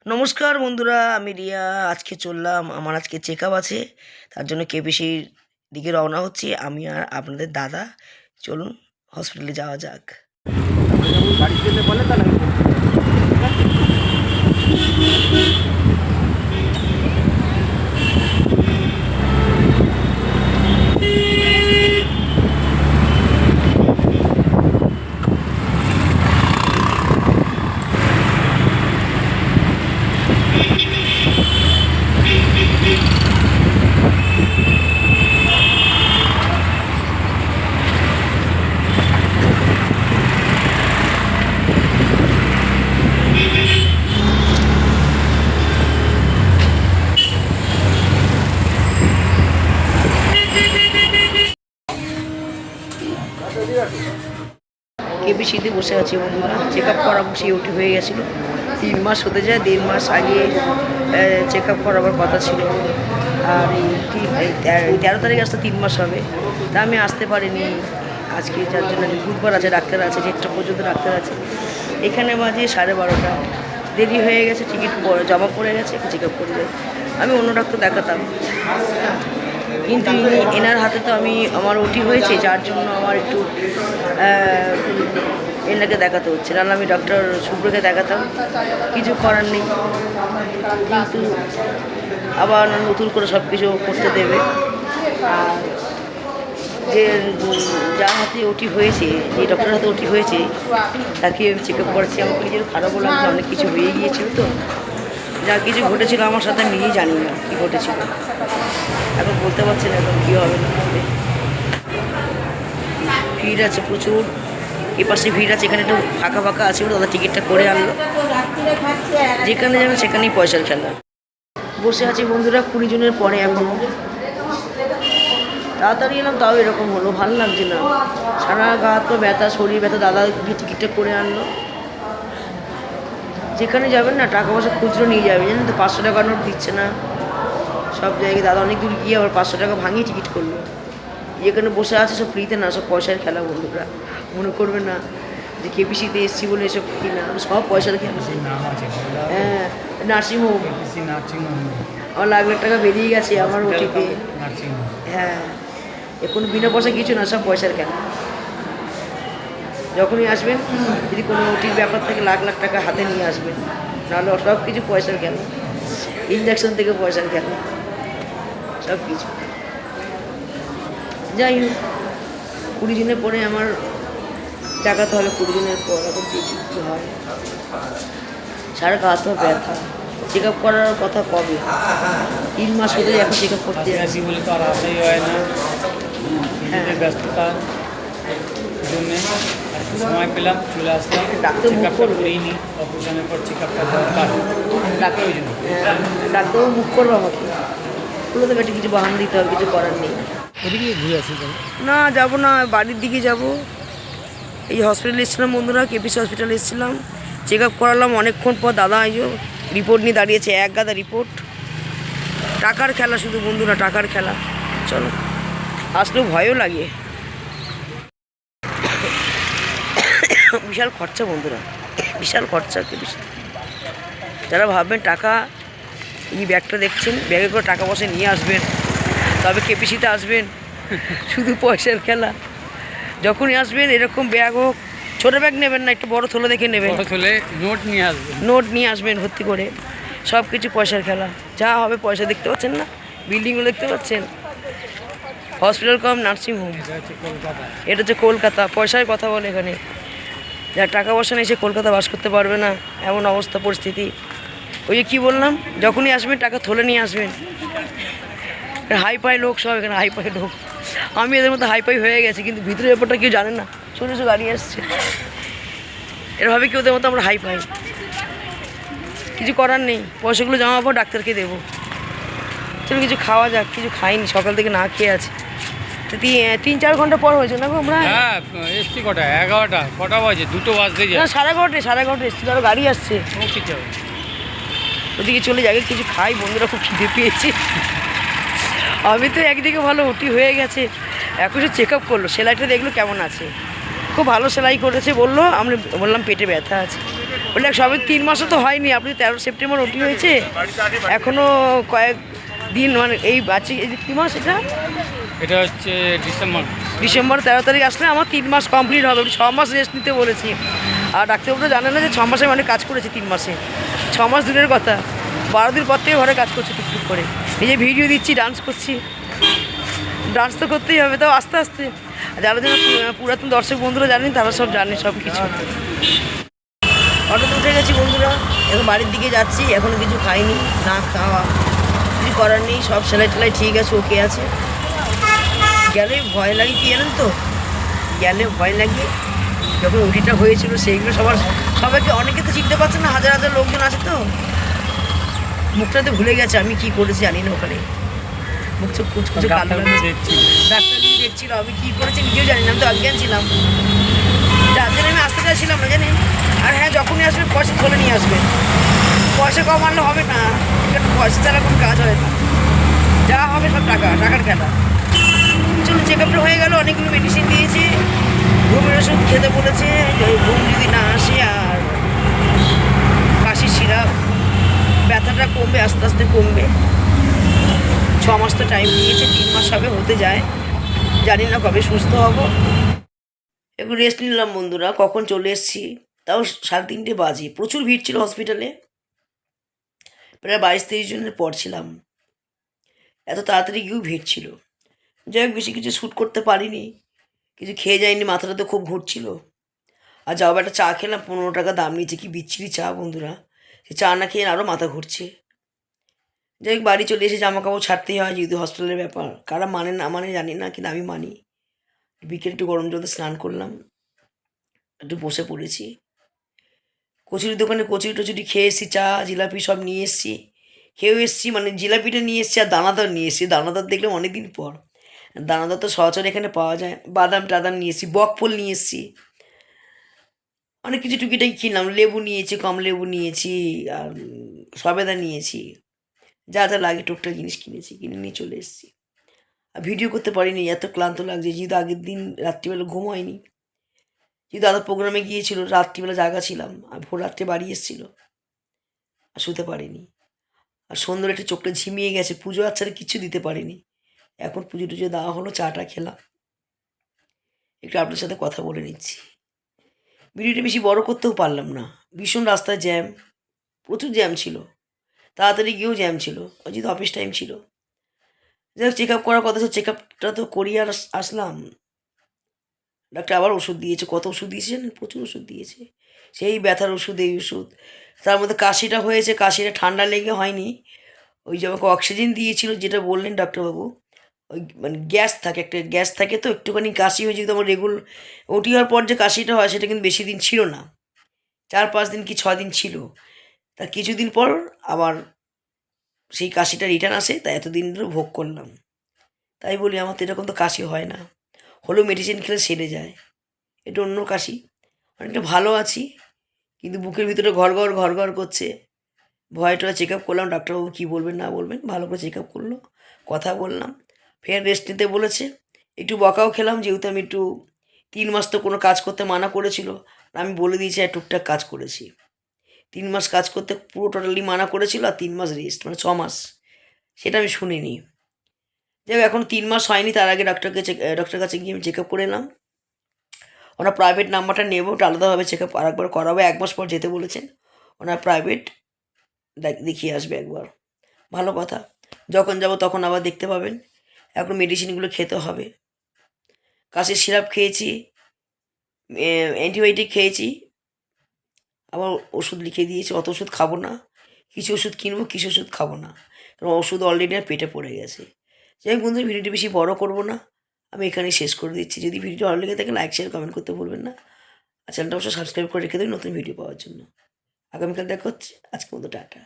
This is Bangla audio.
নমস্কার বন্ধুরা, আমি রিয়া। আজকে চললাম, আমার আজকে চেক আপ আছে, তার জন্য কেপিসির দিকে রওনা হচ্ছি আমি আর আপনাদের দাদা। চলুন হসপিটালে যাওয়া যাক। কেপিসিতে বসে আছি বন্ধুরা, চেক আপ করাবো। ওটি হয়ে গেছিলো, 3 মাস হতে যায়। 1.5 মাস আগে চেক আপ করাবার কথা ছিল, আর এই 13 তারিখে আসতে 3 মাস হবে। তা আমি আসতে পারিনি আজকে, যার জন্য বুধবার আছে, ডাক্তার আছে, 1টা পর্যন্ত ডাক্তার আছে। এখানে বাজে 12:30, দেরি হয়ে গেছে। টিকিট জমা পড়ে গেছে, চেক আপ করে যাই। আমি অন্য ডাক্তার দেখাতাম, কিন্তু এনার হাতে তো আমার ওটি হয়েছে, যার জন্য আমার একটু এনাকে দেখাতে হচ্ছে। নাহলে আমি ডক্টর শুভ্রকে দেখাতাম, কিছু করার নেই। কিন্তু আবার নতুন করে সব কিছু করতে দেবে। আর যে যার হাতে ওটি হয়েছে, যে ডক্টরের হাতে ওটি হয়েছে, তাকে আমি চেক আপ করেছি। আমাকে নিজের খারাপও লাগছে, অনেক কিছু হয়ে গিয়েছিল তো। যা কিছু ঘটেছিল আমার সাথে, আমি নিজেই জানি না কী ঘটেছিল। এখন বলতে পারছি না এখন কী হবে না হবে। ভিড় আছে প্রচুর, এপাশে ভিড় আছে, এখানে একটু ফাঁকা ফাঁকা আছে বলে দাদা টিকিটটা করে আনলো। যেখানে যাবেন সেখানেই পয়সার খেলা। বসে আছি বন্ধুরা 20 জনের পরে, এখনও তাড়াতাড়ি এলাম, তাও এরকম হলো, ভালো লাগছে না। সারা গা তো ব্যথা, শরীর ব্যথা। দাদা গিয়ে টিকিটটা করে আনলো। যেখানে যাবেন না, টাকা পয়সা খুচরো নিয়ে যাবে, জানেন তো। 500 টাকা নোট দিচ্ছে না সব জায়গায়। দাদা অনেক দূর গিয়ে আবার 500 টাকা ভাঙিয়ে টিকিট করলো। যেখানে বসে আছে সব ফ্রিতে না, সব পয়সার খেলা বন্ধুরা। মনে করবে না যে কেপিসিতে এসছি বলে এসব কি না, সব পয়সার খেলা। হ্যাঁ, নার্সিংহোম। আমার 1,00,000 টাকা বেরিয়ে গেছে আমার ওটিতে। হ্যাঁ, এখন বিনা পয়সা কিছু না, সব পয়সার খেলা। যখনই আসবেন, যদি কোনো ওটির ব্যাপার থেকে 1,00,000 টাকা হাতে নিয়ে আসবেন, নাহলে সব কিছু পয়সার খেলা। ইঞ্জেকশন থেকে পয়সার খেলা, সব কিছু। যাই হোক, 20 জনের পরে আমার দেখাতে হবে। 20 জনের পর এখন দেখি কী হয়। সারা গা তো ব্যথা। চেক আপ করার কথা কবে? 3 মাস হতে এখন চেক আপ করতে আসি বলে তো আর আসাই হয় না। হ্যাঁ, ব্যস্ততার জন্যে সময় পেলাম, চলে আসলাম। ডাক্তার মুখ করিনি, অপারেশনের পর চেক আপটা দরকার। ডাক্তারও মুখ করবো আমাকে, বলে তো বেটে কিছু বাহানা দিতে হবে, কিছু করার নেই। ওদিকে ঘুরে আসি না, যাবো না, বাড়ির দিকে যাব। এই হসপিটালে এসেছিলাম বন্ধুরা, কেপিসি হসপিটালে এসেছিলাম, চেক আপ করালাম অনেকক্ষণ পর। দাদা এই যে রিপোর্ট নিয়ে দাঁড়িয়েছে, এক গাদা রিপোর্ট। টাকার খেলা শুধু বন্ধুরা, টাকার খেলা। চলো, আসলেও ভয়ও লাগে। বিশাল খরচা বন্ধুরা, বিশাল খরচা কেপিসি। যারা ভাববেন টাকা, এই ব্যাগটা দেখছেন, ব্যাগে করে টাকা পয়সা নিয়ে আসবেন, তবে কেপিসিতে আসবেন। শুধু পয়সার খেলা। যখনই আসবেন এরকম ব্যাগ হোক, ছোটো ব্যাগ নেবেন না, একটু বড় থলে দেখে নেবেন। নোট নিয়ে আসবেন, নোট নিয়ে আসবেন ভর্তি করে। সব কিছু পয়সার খেলা। যা হবে পয়সা। দেখতে পাচ্ছেন না, বিল্ডিংগুলো দেখতে পাচ্ছেন। হসপিটাল কম নার্সিংহোম। এটা হচ্ছে কলকাতা। পয়সার কথা বলে এখানে। যার টাকা পয়সা নেই সে কলকাতা বাস করতে পারবে না, এমন অবস্থা পরিস্থিতি। ওই যে কী বললাম, যখনই আসবেন টাকা থলে নিয়ে আসবেন। হাই ফাই লোক সব এখানে, হাই ফাই লোক। আমি এদের মধ্যে হাই ফাই হয়ে গেছি, কিন্তু ভিতরে ব্যাপারটা কেউ জানে না। ছোটো ছোটো গাড়ি আসছে, এরভাবে কি ওদের মতো আমরা হাই ফাই। কিছু করার নেই, পয়সাগুলো জমা পাবো, ডাক্তারকে দেবো। চলো কিছু খাওয়া যাক। কিছু খাইনি, সকাল থেকে না খেয়ে আছে। তো 3-4 ঘন্টা পর হয়েছে না গো আমরা? হ্যাঁ, এসছি কটা? 11টা। কটা বাজে? 2টো বাজতে যায়। 11:30 এসেছিল, আরও গাড়ি আসছে। ওদিকে চলে যাবে, কিছু খাই বন্ধুরা, খুব খিদে পেয়েছে। আমি তো একদিকে ভালো ওটি হয়ে গেছে, এখন সে চেক আপ করলো, সেলাইটা দেখলো কেমন আছে। খুব ভালো সেলাই করেছে বললো। আমি বললাম পেটে ব্যথা আছে। বলে সবে 3 মাসও তো হয়নি, আপনি 13 সেপ্টেম্বর ওটি হয়েছে, এখনও কয়েক দিন মানে এই বাচ্চা এই যে কী মাস এটা, এটা হচ্ছে ডিসেম্বর। ডিসেম্বর 13 তারিখ আসলে আমার 3 মাস কমপ্লিট হবে। 6 মাস রেস্ট নিতে বলেছি। আর ডাক্তারবাবু জানে না যে 6 মাসে মানে কাজ করেছি 3 মাসে, 6 মাস দূরের কথা, 12 দিন পর থেকে ঘরে কাজ করছি টুকটুক করে, এই যে ভিডিও দিচ্ছি, ডান্স করছি, ডান্স তো করতেই হবে, তাও আস্তে আস্তে। যারা যারা পুরাতন দর্শক বন্ধুরা জানেন তারা সব জানে সব কিছু। অটোতে উঠে গেছি বন্ধুরা, এখন বাড়ির দিকে যাচ্ছি, এখনও কিছু খাইনি, না খাওয়া কিছু করার নেই, সব সেলাই টেলাই ঠিক আছে, ওকে আছে। গেলে ভয় লাগে কি জানেন তো, গেলে ভয় লাগে যখন উটিটা হয়েছিল সেইগুলো সবাইকে অনেকে তো চিনতে পারছে না, হাজার হাজার লোকজন আছে তো, মুখটাতে ভুলে গেছে আমি কি করেছি জানি না, ওখানে মুখ চোখ কুচকুচে কালো লাগে, ডাক্তার নিয়ে দেখছিল আমি কী করেছি নিজেও জানি না, আমি তো অজ্ঞান ছিলাম, যার জন্য আমি আসতে চাইছিলাম না জানেন। আর হ্যাঁ, যখনই আসবেন পয়সা ধরে নিয়ে আসবেন, পয়সা কম আনলে হবে না, পয়সা ছাড়া কোনো কাজ হয় না, যা হবে সব টাকার খেলা। চলুন, চেক আপটা হয়ে গেল, অনেকগুলো মেডিসিন দিয়েছে, ঘুমের ওষুধ খেতে বলেছে, ঘুম যদি না আসে, আর কাশির সিরাপ, ব্যথাটা কমবে, আস্তে আস্তে কমবে। 6 মাস তো টাইম নিয়েছে, 3 মাস হবে, হতে যায়, জানি না কবে সুস্থ হব। একটু রেস্ট নিলাম বন্ধুরা, কখন চলে এসেছি, তাও 3:30 বাজে, প্রচুর ভিড় ছিল হসপিটালে, প্রায় 22-23 জনের পর ছিলাম, এত তাড়াতাড়ি গিয়েও ভিড় ছিল। যাই হোক, বেশি কিছু শ্যুট করতে পারিনি, কিছু খেয়ে যায়নি, মাথাটা তো খুব ঘুরছিল। আর যাও একটা চা খেলাম, 15 টাকা দাম নিয়েছে, কি বিচ্ছিরি চা বন্ধুরা, সে চা না খেয়ে আরও মাথা ঘুরছে। যাই হোক, বাড়ি চলে এসে জামা কাপড় ছাড়তেই হয়, যেহেতু হসপিটালের ব্যাপার, কারা মানে না মানে জানি না, কিন্তু আমি মানি। বিকেলে একটু গরম জলে স্নান করলাম, একটু বসে পড়েছি, কচুরির দোকানে কচুরি টচুরি খেয়ে এসেছি, চা জিলাপি সব নিয়ে এসেছি, খেয়েও এসেছি, মানে জিলাপিটা নিয়ে এসেছি আর দানাদার নিয়ে এসেছি, দানাদার দেখলাম অনেকদিন পর, দানাদার তো সচরাচর এখানে পাওয়া যায়, বাদাম টাদাম নিয়ে এসেছি, বকফল নিয়ে এসেছি, অনেক কিছু টুকিটাকি কিনলাম, লেবু নিয়েছি, কম লেবু নিয়েছি, আর সবেদা নিয়েছি, যা যা লাগে টুকটাক জিনিস কিনেছি, কিনে নিয়ে চলে এসেছি। আর ভিডিও করতে পারিনি, এত ক্লান্ত লাগছে, যেহেতু আগের দিন রাত্রিবেলা ঘুম হয়নি, যেহেতু দাদা প্রোগ্রামে গিয়েছিল, রাত্রিবেলা জাগা ছিলাম, আর ভোর রাত্রে বাড়ি এসেছিলো, আর শুতে পারিনি, আর সন্ধ্যার একটু চোখটা ঝিমিয়ে গেছে, পুজো আচ্ছারে কিচ্ছু দিতে পারিনি, এখন পুজো টুজো দেওয়া হলো, চাটা খেলাম, একটু আপনার সাথে কথা বলে নিচ্ছি। ভিডিওটা বেশি বড় করতেও পারলাম না, ভীষণ রাস্তায় জ্যাম, প্রচুর জ্যাম ছিল, তাড়াতাড়ি গিয়েও জ্যাম ছিল, যেহেতু অফিস টাইম ছিল। যাই হোক, চেক আপ করার কথা ছিল, চেক আপটা তো করিয়ে আর আসলাম, ডাক্তার আবার ওষুধ দিয়েছে, কত ওষুধ দিয়েছেন, প্রচুর ওষুধ দিয়েছে, সেই ব্যথার ওষুধ, এই ওষুধ, তার মধ্যে কাশিটা হয়েছে, কাশিটা ঠান্ডা লেগে হয়নি, ওই যে আমাকে অক্সিজেন দিয়েছিল, যেটা বললেন ডাক্তারবাবু, ওই মানে গ্যাস থাকে, একটা গ্যাস থাকে, তো একটুখানি কাশি হয়ে যেহেতু আমার ওটি হওয়ার পর যে কাশিটা হয় সেটা কিন্তু বেশি দিন ছিল না, 4-5 দিন কি 6 দিন ছিল, তা কিছুদিন পর আবার সেই কাশিটা রিটার্ন আসে, তাই এতদিন ধরে ভোগ করলাম। তাই বলি আমার তো এরকম তো কাশি হয় না, হলেও মেডিসিন খেলে সেরে যায়, এটা অন্য কাশি, অনেকটা ভালো আছি, কিন্তু বুকের ভিতরে ঘর করছে, ভয়টা চেক আপ করলাম, ডাক্তারবাবু কী বলবেন না বলবেন, ভালো করে চেক আপ করলো, কথা বললাম, ফের রেস্ট নিতে বলেছে, একটু বকাও খেলাম, যেহেতু আমি একটু 3 মাস তো কোনো কাজ করতে মানা করেছিল, আমি বলে দিয়েছি আর টুকটাক কাজ করেছি, 3 মাস কাজ করতে পুরো টোটালি মানা করেছিল, আর 3 মাস রেস্ট, মানে 6 মাস, সেটা আমি শুনিনি। যাই হোক, এখন 3 মাস হয়নি, তার আগে ডক্টরের কাছে গিয়ে আমি চেক আপ করে এলাম, ওনার প্রাইভেট নাম্বারটা নেব, ওটা আলাদাভাবে চেক আপ আরেকবার করাবো, 1 মাস পর যেতে বলেছেন, ওনার প্রাইভেট দেখিয়ে আসবে একবার, ভালো কথা, যখন যাব তখন আবার দেখতে পাবেন। এখন মেডিসিনগুলো খেতে হবে, কাশির সিরাপ খেয়েছি, অ্যান্টিবায়োটিক খেয়েছি, আবার ওষুধ লিখে দিয়েছি, অত ওষুধ খাবো না, কিছু ওষুধ কিনবো, কিছু ওষুধ খাবো না, কারণ ওষুধ অলরেডি আর পেটে পড়ে গেছে। যাই হোক বন্ধুরা, ভিডিওটি বেশি বড় করব না, আমি এখানেই শেষ করে দিচ্ছি। যদি ভিডিওটি ভালো লেগে থাকে লাইক শেয়ার কমেন্ট করতে ভুলবেন না, আর চ্যানেলটা অবশ্যই সাবস্ক্রাইব করে রেখে দেবেন নতুন ভিডিও পাওয়ার জন্য। আগামীকাল দেখা হচ্ছে, আজকের মতো টাটা।